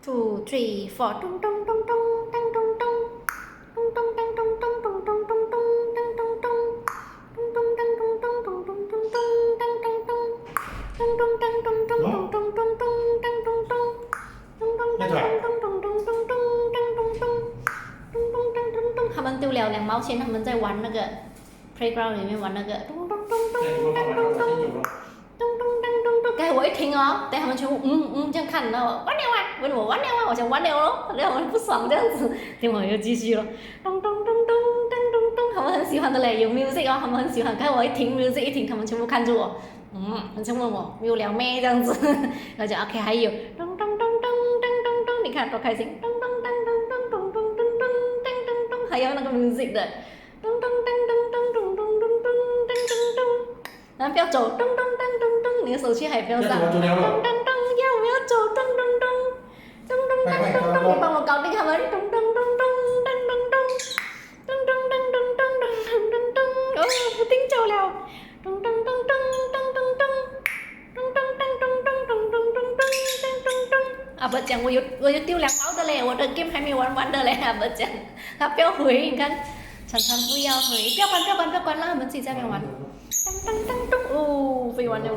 2, 3, 4. Tung tung tung tung tung tung tung. Tung tung tung tung tung tung tung tung tung tung tung tung. Tung tung tung tung tung tung tung tung tung tung tung tung. Tung tung tung tung tung tung tung tung tung tung tung tung. Tung tung tung tung tung tung tung tung tung tung tung. Tung tung tung tung tung。他们丢了2毛钱，他们在玩那个 playground 里面玩那个咚咚咚咚咚咚咚。咚咚咚咚咚，该我一听哦，等他们全部这样看，然后完了啊，问我完了啊，我想完了咯，然后我不爽这样子，电话又继续了，咚咚咚咚咚咚咚，他们很喜欢的嘞，有 music 哦，他们很喜欢，看我一听 music 一听，他们全部看住我，很想问我没有聊咩这样子，然后讲 OK 还有咚咚咚咚咚咚咚，你看多开心，咚咚咚咚咚咚咚咚咚咚咚咚，还有那个 music 的，咚咚咚咚咚咚咚咚咚咚咚咚。然后不要走，咚咚咚咚咚，你的手机还不要上，咚咚咚，要我要走，咚咚咚，咚咚咚咚咚，你帮我搞定他们，咚咚咚咚咚咚咚，咚咚咚咚咚咚咚咚，哦，不定走了，咚咚咚咚咚咚咚，咚咚咚咚咚咚咚咚咚咚咚。阿伯讲我有丢2毛的嘞，我的 game 还没玩完的嘞，阿伯讲，他不要回，你看，常常不要回，不要关，让他们自己在那边玩。噔噔噔噔，哦，飞完了。